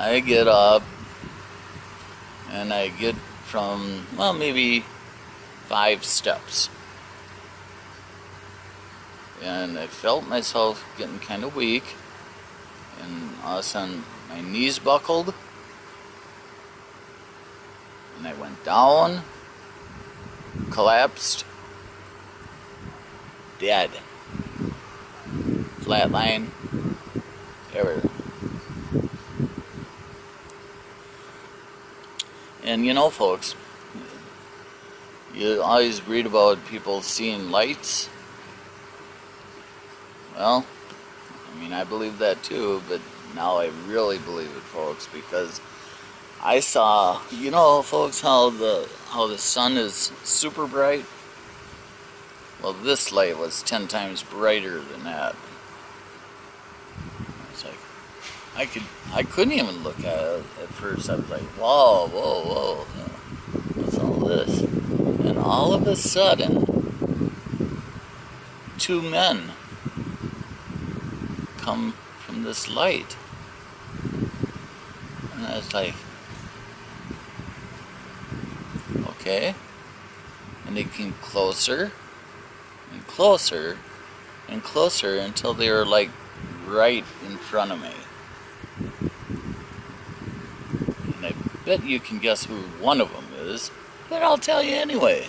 I get up and I get from, well, maybe 5 steps. And I felt myself getting kind of weak, and all of a sudden my knees buckled, and I went down, collapsed, dead, flatline, everything. And you know, folks, you always read about people seeing lights. Well, I mean, I believe that too, but now I really believe it, folks, because I saw, you know, folks, how the sun is super bright. Well, this light was 10 times brighter than that. It's like I couldn't even look at it at first. I was like, whoa, whoa, whoa, what's all this? And all of a sudden, 2 men come from this light, and I was like, okay. And they came closer and closer and closer until they were like right in front of me. And I bet you can guess who one of them is, but I'll tell you anyway.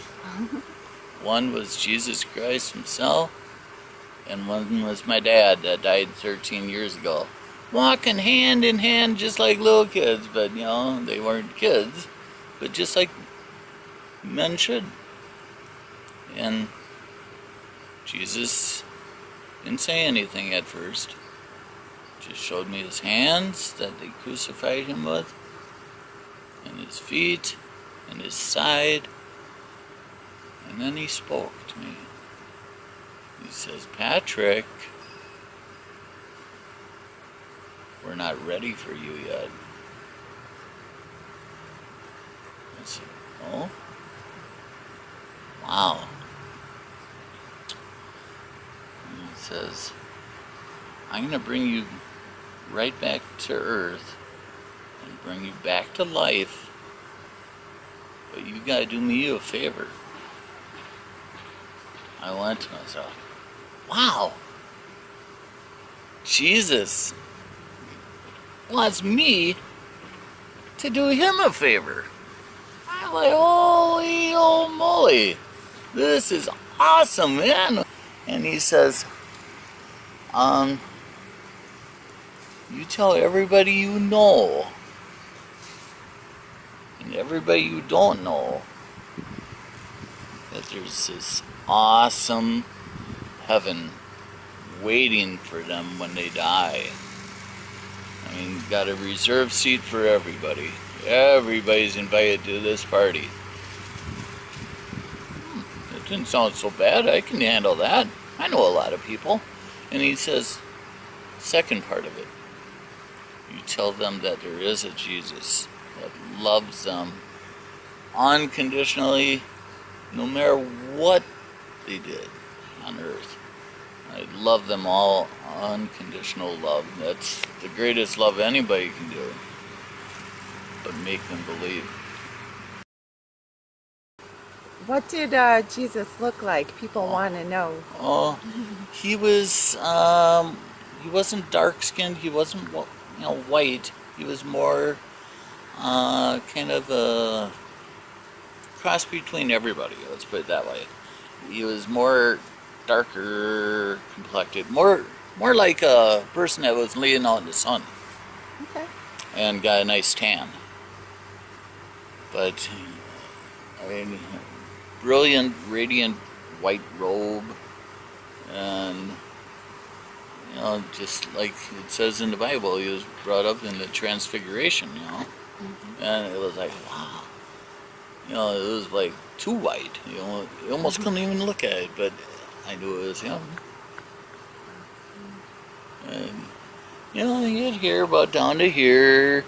One was Jesus Christ himself, and one was my dad that died 13 years ago. Walking hand in hand just like little kids, but you know, they weren't kids, but just like men should. And Jesus didn't say anything at first. Just showed me his hands that they crucified him with, and his feet, and his side. And then he spoke to me. He says, Patrick, we're not ready for you yet. I said, oh? Wow. And he says, I'm going to bring you right back to earth and bring you back to life, but you got to do me a favor. I went to myself, wow, Jesus wants me to do him a favor. I'm like, holy old moly, this is awesome, man. And he says, you tell everybody you know and everybody you don't know that there's this awesome heaven waiting for them when they die. I mean, got a reserved seat for everybody. Everybody's invited to this party. It didn't sound so bad. I can handle that. I know a lot of people. And he says, second part of it, you tell them that there is a Jesus that loves them unconditionally, no matter what they did on earth. I love them all, unconditional love. That's the greatest love anybody can do, but make them believe. What did Jesus look like? People want to know. Oh, he was, he wasn't dark-skinned, he wasn't, you know, white. He was more kind of a cross between everybody, let's put it that way. He was more darker complected, more like a person that was laying out in the sun. Okay. And got a nice tan. But I mean, brilliant, radiant white robe, and you know, just like it says in the Bible, he was brought up in the transfiguration, you know. Mm-hmm. And it was like, wow. You know, it was like too white. You know, you almost couldn't even look at it, but I knew it was him. And you know, you'd hear about down to here,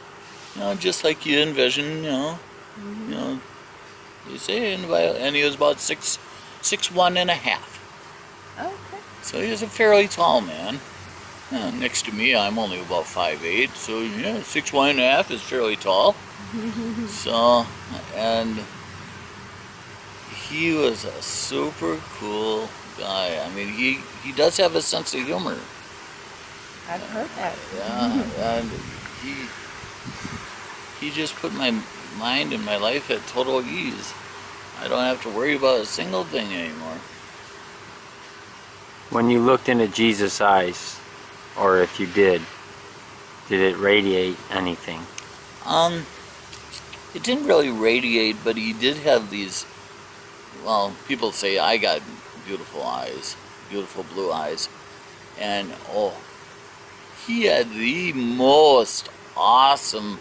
you know, just like you envision, you know. Mm-hmm. You know, you say in the Bible, and he was about 6'1.5". Okay. So he was a fairly tall man. Next to me, I'm only about 5'8", so yeah, 6'1.5" is fairly tall. So, and he was a super cool guy. I mean, he does have a sense of humor. I've heard that. Yeah, and he just put my mind and my life at total ease. I don't have to worry about a single thing anymore. When you looked into Jesus' eyes, or if you did it radiate anything? It didn't really radiate, but he did have these, well, people say I got beautiful eyes, beautiful blue eyes. And, oh, he had the most awesome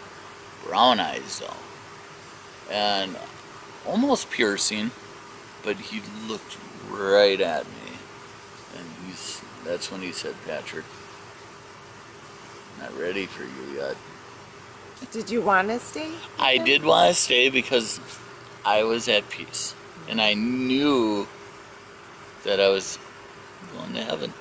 brown eyes, though. And almost piercing, but he looked right at me. And that's when he said, "Patrick, not ready for you yet." Did you want to stay? I did want to stay because I was at peace. And I knew that I was going to heaven.